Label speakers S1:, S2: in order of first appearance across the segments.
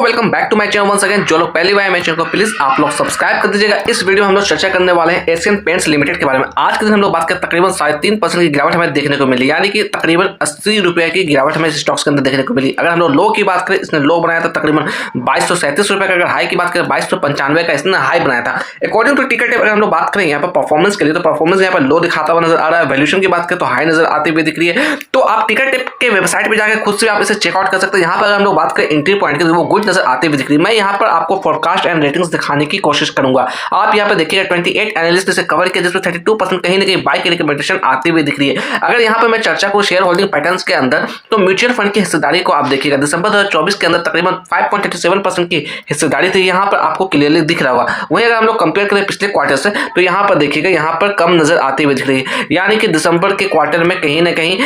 S1: Welcome back to my channel once again. जो लोग पहली बार मेरे चैनल को प्लीज आप लोग सब्सक्राइब कर दीजिएगा। इस वीडियो में हम लोग चर्चा करने वाले हैं एशियन पेंट्स लिमिटेड के बारे में। आज के दिन हम लोग बात करें तकरीबन 3.5% की गिरावट हमें देखने को मिली, यानी कि तकरीबन 80 रुपए की गिरावट हमें स्टॉक्स के अंदर देखने को मिली। अगर हम लोग लो की बात करें, इसने लो बनाया था तकरीबन 2237 रुपए का। अगर हाई की बात करें 2295 का इसने हाई बनाया था। अकॉर्डिंग टू टिकट अगर हम लोग बात करें यहाँ पर परफॉर्मेंस के लिए, तो परफॉर्मेंस यहाँ पर लो दिखाता हुआ नजर आ रहा है। वैल्यूएशन की बात करें तो हाई नजर आती हुई दिख रही है। तो आप टिकट टिप के वेबसाइट पर जाकर खुद से आप इसे चेकआउट कर सकते हैं। यहाँ पर हम लोग बात करें एंट्री पॉइंट की तो वो गुड नजर आते हुए दिख रही है। मैं यहाँ पर आपको फोरकास्ट एंड रेटिंग्स दिखाने की कोशिश करूंगा। आप यहाँ पर देखिएगा 28 एनालिस्ट इसे कवर किया, जिसमें 32% कहीं ना कहीं बाय की रिकमेंडेशन आती हुई दिख रही है। अगर यहाँ पर मैं चर्चा करूं शेयर होल्डिंग पैटर्न्स के अंदर, तो म्यूचुअल फंड की हिस्सेदारी को आप देखिएगा दिसंबर 2024 के अंदर तकरीबन 5.37% की हिस्सेदारी थी। यहाँ पर आपको क्लियरली दिख रहा होगा। वहीं अगर हम लोग कंपेयर करें पिछले क्वार्टर से, तो यहाँ पर देखिएगा यहाँ पर कम नजर आती हुई दिख रही है। यानी कि दिसंबर के क्वार्टर में कहीं ना कहीं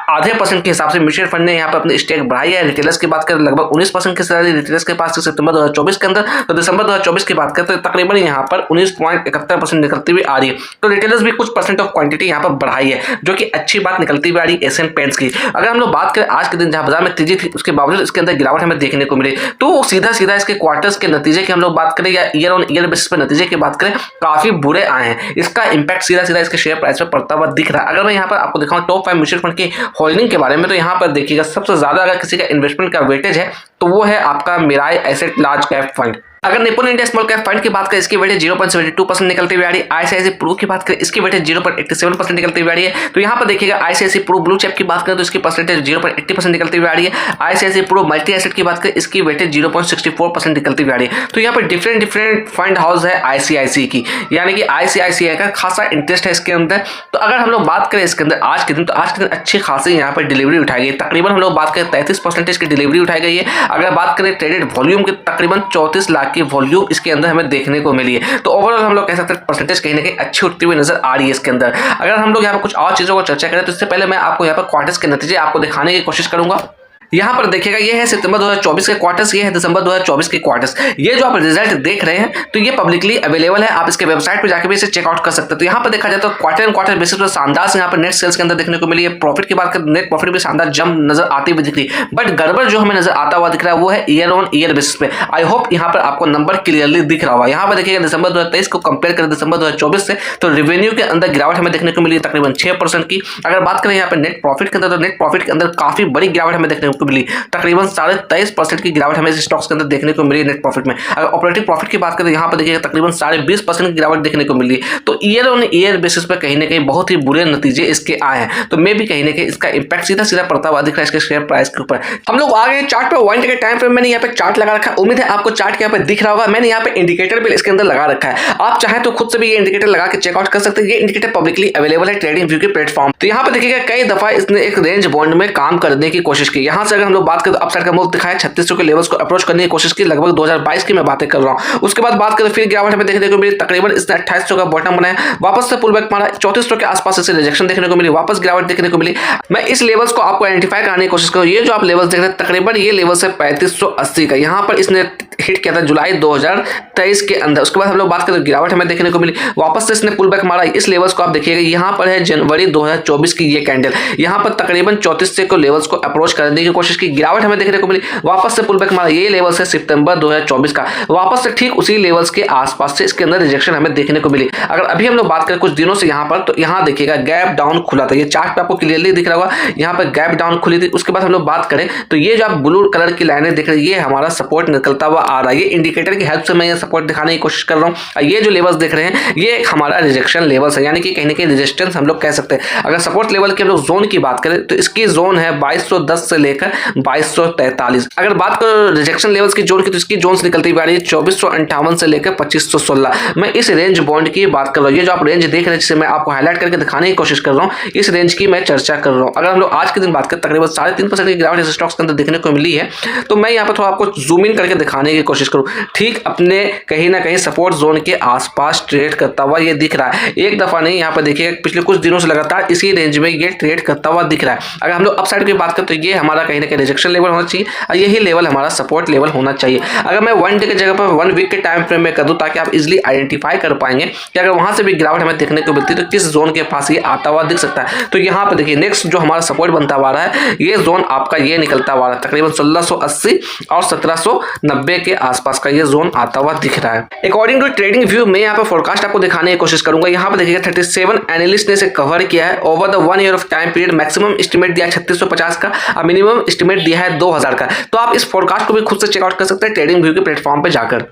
S1: आधे % के हिसाब से म्यूचुअल फंड ने यहाँ पर अपनी स्टेक बढ़ाई है। रिटेलर्स की बात करें लगभग 19% की हिस्सेदारी रिटेलर्स के पास सितंबर 2024 के अंदर, तो दिसंबर 2024 की बात करें तो तकरीबन यहाँ पर 19.71% निकलती हुई आ रही है। तो रिटेलर्स भी कुछ परसेंट ऑफ क्वांटिटी यहाँ पर बढ़ाई है, जो कि अच्छी बात निकलती हुई आ रही है एशियन पेंट्स की। अगर हम लोग बात करें आज के दिन जहां बाजार में तेजी थी, उसके बावजूद इसके अंदर गिरावट हमें देखने को मिली। तो सीधा सीधा इसके क्वार्टर्स के नतीजे की हम लोग बात करें या ईयर ऑन ईयर बेसिस पर नतीजे की बात करें, काफी बुरे आए हैं। इसका इंपैक्ट सीधा सीधा इसके शेयर प्राइस पर पड़ता हुआ दिख रहा है। अगर मैं यहाँ पर आपको दिखाऊं टॉप 5 म्यूचुअल फंड की होल्डिंग के बारे में, तो यहाँ पर देखिएगा सबसे ज्यादा अगर किसी का इन्वेस्टमेंट का वेटेज है तो वो है आपका Mirae asset large cap fund. अगर Nipun India small cap fund की बात करें, इसकी वेटेज 0.72% निकलती हुई आ रही है। आईसीआईसी प्रू की बात करें, इसकी वेटेज 0.87% निकलती हुई आ रही है। तो यहाँ पर देखिएगा आईसीआईसी प्रू ब्लू चिप की बात करें तो इसकी परसेंटेज 0.80% निकलती हुई आ रही है। आईसीआईसी प्रू मल्टी एसेट की बात करें, इसकी वेटेज 0.64% निकलती हुई आ रही है। तो यहाँ पर डिफरेंट फंड हाउस है आईसीआईसी की, यानी कि आईसीआईसीआई का खासा इंटरेस्ट है इसके अंदर। तो अगर हम लोग बात करें इसके अंदर आज के दिन, तो आज के दिन अच्छी खासी यहाँ पर डिलीवरी उठाई गई। तकरीबन हम लोग बात करें 33% की डिलीवरी उठाई गई है। अगर बात करें ट्रेडेड वॉल्यूम की, तकरीबन 34 लाख की वॉल्यूम इसके अंदर हमें देखने को मिली है। तो ओवरऑल हम लोग कह सकते हैं परसेंटेज कहीं ना कहीं अच्छी उठती हुई नजर आ रही है इसके अंदर। अगर हम लोग यहाँ पर कुछ और चीजों को चर्चा करें, तो इससे पहले मैं आपको यहाँ पर क्वार्टर्स के नतीजे आपको दिखाने की कोशिश करूंगा। यहाँ पर देखिएगा ये है सितंबर 2024 के क्वार्टर्स, ये है दिसंबर 2024 के क्वार्टर्स। ये जो आप रिजल्ट देख रहे हैं तो ये पब्लिकली अवेलेबल है, आप इसके वेबसाइट पे जाकर भी इसे चेकआउट कर सकते हैं। तो यहाँ पर देखा जाए तो क्वार्टर एंड क्वार्टर बेसिस पर शानदार से यहाँ पर नेट सेल्स के अंदर देखने को मिली है। प्रॉफिट की बात करें, नेट प्रॉफिट भी शानदार जंप नजर आती हुई दिख रही है। बट गड़बड़ जो हमें नजर आता हुआ दिख रहा है वो है ईयर ऑन ईयर बेसिस पे। आई होप यहाँ पर आपको नंबर क्लियरली दिख रहा होगा। यहाँ पर देखिएगा दिसंबर 2023 को कंपेयर करें दिसंबर 2024 से, तो रेवेन्यू के अंदर गिरावट हमें देखने को मिली है तकरीबन 6% की। अगर बात करें यहाँ पर नेट प्रॉफिट के अंदर, तो नेट प्रॉफिट के अंदर काफी बड़ी गिरावट हमें देखने को मिली, तकरीबन 23.5% की गिरावट हमें स्टॉक्स के अंदर देखने को मिली नेट प्रॉफिट में। अगर ऑपरेटिंग प्रॉफिट की बात करें, यहाँ पर देखिएगा तकरीबन 20.5% की गिरावट देखने को मिली। तो ईयर ऑन ईयर बेसिस पर कहीं ना कहीं बहुत ही बुरे नतीजे इसके आए हैं। तो मैं भी कहीं ना कहीं इसका इंपैक्ट सीधा सीधा पड़ता हुआ दिख रहा है इसके शेयर प्राइस के ऊपर। हम लोग आगे चार्ट पे 1 डे के टाइम फ्रेम मैंने यहाँ पे चार्ट लगा रखा है। उम्मीद है आपको चार्ट के यहाँ पे दिख रहा होगा। मैंने यहाँ पे इंडिकेटर भी इसके अंदर लगा रखा है। आप चाहे तो खुद से भी ये इंडिकेटर लगा के चेकआउट कर सकते हैं। ये इंडिकेटर पब्लिकली अवेलेबल है ट्रेडिंग व्यू के प्लेटफॉर्म। तो यहाँ पे देखिएगा कई दफा इसने एक रेंज बॉन्ड में काम करने की कोशिश की। यहाँ से अगर हम लोग बात करें तो अपसाइड का मूव दिखाया, 3600 के लेवल्स को अप्रोच करने की कोशिश की। लगभग 2022 की मैं बातें कर रहा हूं। उसके बाद बात करें फिर गिरावट हमें देखने को मिली। तकरीबन इसने 2800 का बॉटम बनाया, वापस से पुल बैक मारा, 3400 के आसपास इसे रिजेक्शन देखने को मिली, वापस गिरावट देखने को मिली। मैं इस लेवल्स को आपको आइडेंटिफाई करने की कोशिश करूं। ये जो आप लेवल्स देख रहे हैं तकरीबन ये लेवल्स है 3580 का। यहाँ पर इसने हिट किया था जुलाई 2023 के अंदर। उसके बाद हम लोग बात करें गिरावट हमें देखने को मिली, वापस से इसने पुल बैक मारा। इस लेवल्स को आप देखिएगा, यहाँ पर है जनवरी 2024 की ये कैंडल। यहाँ पर तकरीबन 3400 को लेवल्स को अप्रोच करने की कोशिश की, गिरावट हमें देखने को मिली, वापस से पुल बैक मारा। ये लेवल्स है सितंबर 2024 का, वापस से ठीक उसी लेवल्स के आसपास से इसके अंदर रिजेक्शन हमें देखने को मिली। अगर अभी हम लोग बात करें कुछ दिनों से यहाँ पर, तो यहाँ देखिएगा गैप डाउन खुला था। ये चार्ट पे आपको क्लियरली दिख रहा होगा, यहाँ पर गैप डाउन खुली थी। उसके बाद हम लोग बात करें तो ये जो आप ब्लू कलर की लाइनें देख रहे हैं, ये हमारा सपोर्ट निकलता हुआ आ रहा है। ये इंडिकेटर की हेल्प से मैं ये सपोर्ट दिखाने की कोशिश कर रहा हूँ। ये जो लेवल्स देख रहे हैं ये हमारा रिजेक्शन लेवल्स है, यानी कि कहीं ना कहीं रेजिस्टेंस हम लोग कह सकते हैं। अगर सपोर्ट लेवल के हम लोग जोन की बात करें तो इसकी जोन है 2210 से लेकर 2243। अगर बात करें रिजेक्शन लेवल्स की जोन की, तो इसकी जोन्स निकलती हुई आ रही है 2458 से लेकर 2516। मैं इस रेंज बॉन्ड की बात कर रहा हूँ। ये जो आप रेंज देख रहे हैं जिसे मैं आपको हाईलाइट करके दिखाने की कोशिश कर रहा हूँ, इस रेंज की मैं चर्चा कर रहा हूँ। अगर हम लोग आज के दिन बात करें तकरीबन 3.5% की गिरावट इस स्टॉक्स के अंदर देखने को मिली है। तो मैं यहाँ पर थोड़ा आपको जूम इन करके दिखाने की कोशिश करूँ, ठीक अपने कहीं ना कहीं सपोर्ट जोन के आसपास ट्रेड करता हुआ ये दिख रहा है। एक दफा नहीं, यहाँ पर देखिए पिछले कुछ दिनों से लगातार इसी रेंज में ये ट्रेड करता हुआ दिख रहा है। अगर हम लोग अपसाइड की बात करें तो ये हमारा कहीं कहीं ना कहीं रिजेक्शन लेवल होना चाहिए और यही लेवल हमारा सपोर्ट लेवल होना चाहिए। अगर मैं 1 डे की जगह पर 1 वीक के टाइम फ्रेम में कर दूं ताकि आप इजीली आइडेंटिफाई कर पाएंगे कि अगर वहां से भी गिरावट हमें देखने को मिलती है तो किस जोन के पास ये आता हुआ दिख सकता है। तो यहाँ पे देखिए नेक्स्ट जो हमारा सपोर्ट बनता हुआ रहा है ये जोन आपका ये निकलता हुआ रहा है तकरीबन 1680 और 1790 के आसपास का ये जोन आता हुआ दिख रहा है। अकॉर्डिंग टू ट्रेडिंग व्यू में यहाँ पे फोरकास्ट आपको दिखाने की कोशिश करूंगा। यहाँ पे देखिएगा 37 एनालिस्ट ने इसे कवर किया है over the 1 year of time period. Maximum estimate दिया है 3650 का और मिनिमम एस्टिमेट दिया है 2000 का। तो आप इस फोरकास्ट को भी खुद से चेकआउट कर सकते हैं ट्रेडिंग व्यू के प्लेटफॉर्म पे जाकर।